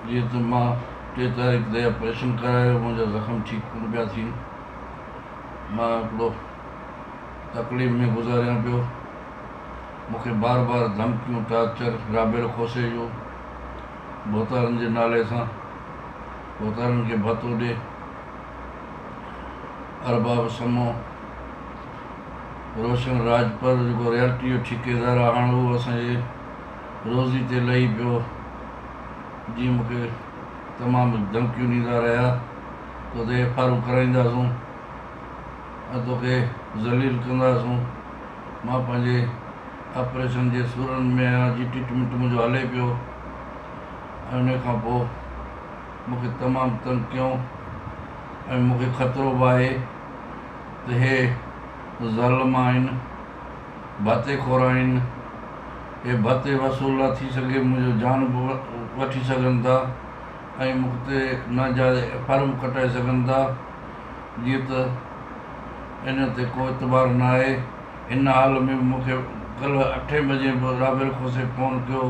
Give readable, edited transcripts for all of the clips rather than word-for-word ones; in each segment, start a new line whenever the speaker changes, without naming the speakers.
जीअं त मां 3 तारीख़ ते ऑपरेशन करायो, मुंहिंजा ज़ख़्म ठीकु कोन पिया थियनि। मां हिकिड़ो तकलीफ़ में गुज़ारियां पियो। मूंखे बार बार धमकियूं, टार्चर, राबेल खोसे जो बोतारनि जे नाले सां, बोतारनि खे भतो ॾे, अरबाब समो, रोशन राजपर जेको रियल्टी जो ठेकेदार आहे, हाणे उहो असांजे रोज़ी ते लही पियो। जीअं मूंखे तमामु धमकियूं ॾींदा रहिया, तोते एफ.आर. कराईंदासूं ऐं तोखे ज़लील कंदासूं। मां पंहिंजे ऑपरेशन जे सूरनि में आहियां, जी ट्रीटमेंट मुंहिंजो हले पियो। ऐं उन खां पोइ मूंखे तमामु तंग कयूं ऐं मूंखे ख़तरो बि आहे त हे ज़ालिम आहिनि, भातेखोर आहिनि, हे भते वसूला थी सघे, मुंहिंजो जान बि वठी सघनि था ऐं मूंखे नाजाइज़ एफ.आर. कटाए सघनि था। जीअं त इन ते को एतबार न आहे। हिन हाल में मूंखे कल्ह 8 बजे बि राबेल खोसे फ़ोन कयो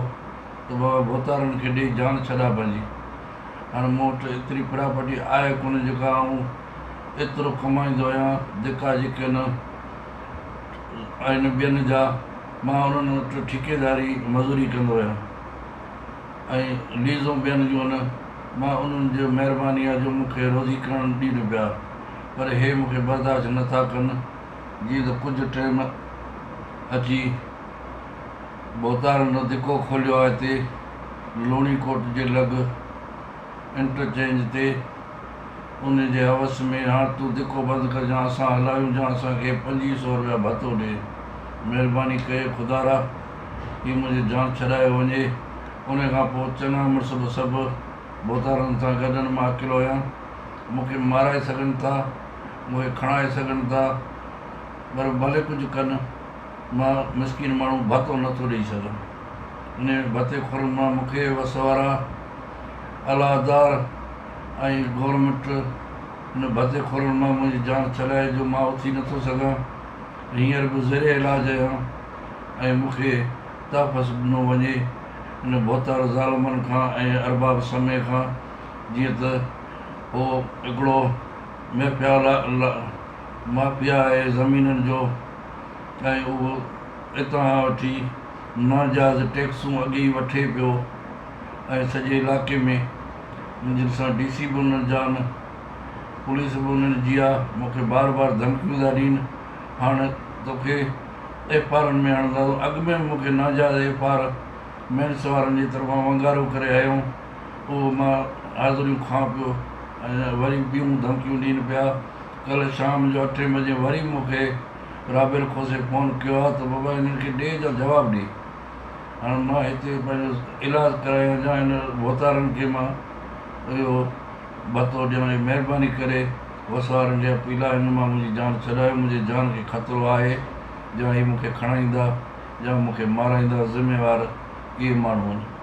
त बाबा बोतारनि खे ॾेई जान छॾा पंहिंजी। हाणे मूं वटि एतिरी प्रॉपर्टी आहे कोन जेका आऊं एतिरो कमाईंदो आहियां। धिका जेके न आहिनि ॿियनि जा, मां उन्हनि वटि ठेकेदारी मज़ूरी कंदो आहियां ऐं लीज़ूं ॿियनि जूं आहिनि। मां उन्हनि जो महिरबानी आहे जो मूंखे रोज़ी करणु ॾींहं पिया, पर हे मूंखे बर्दाश्त नथा कनि। जीअं त कुझु टाइम अची बोतारनि जो धिको खोलियो आहे हिते लूणी कोट जे लॻ इंटरचेंज ते। उन जे हवस में हाणे तूं धिको बंदि कर, या असां हलायूं, या असांखे 2500 रुपया भतो ॾे। महिरबानी कये ख़ुदारा ही मुंहिंजी जान छॾाए वञे। उन खां पोइ चङा मुड़ुस बि सभु बोतारनि सां गॾनि, मां अकेलो आहियां। मूंखे माराए सघनि था, मूंखे खणाए सघनि था, पर भले कुझु कनि, मां मिसकिन माण्हू भतो नथो ॾेई सघां। इन भतेखोरनि मां मूंखे वसवारा अलादार ऐं गवर्नमेंट इन भतेखोरनि मां मुंहिंजी जान छॾाए, जो मां उथी नथो सघां। हींअर बि ज़ेरे इलाज आहियां ऐं मूंखे तहफ़ुज़ ॾिनो वञे इन बोतार ज़ालिमनि खां ऐं अरबाब समय खां। जीअं त उहो हिकिड़ो माफ़िया आहे ज़मीननि जो ऐं उहो हितां वठी नाजाइज़ टैक्सूं अॻे वठे पियो ऐं सॼे इलाइक़े में। जिन सां DC बि उन्हनि जा आहिनि, पुलिस बि उन्हनि जी आहे। मूंखे बार बार धमकियूं था ॾियनि, हाणे तोखे एफ.आर. में हणंदासीं। अॻु में मूंखे नाजाइज़ एफ.आर. मेंस वारनि जी तरफ़ां वंगारो करे आहियूं, उहो मां हाज़िरियूं खां पियो ऐं वरी ॿियूं धमकियूं ॾियनि पिया। कल्ह शाम जो 8 बजे वरी मूंखे राबेल खोसे फ़ोन कयो आहे त बाबा हिननि खे ॾे जा जवाबु ॾे। हाणे मां हिते पंहिंजो इलाजु करायां, या हिन बोतारनि खे मां इहो भतो ॾियण जी महिरबानी करे वसवारनि जी अपील आहे, हिन मां मुंहिंजी जान छॾायो। मुंहिंजी जान खे ख़तरो आहे, या ही मूंखे खणाईंदा या मूंखे माराईंदा। ज़िम्मेवार इहे माण्हू आहिनि।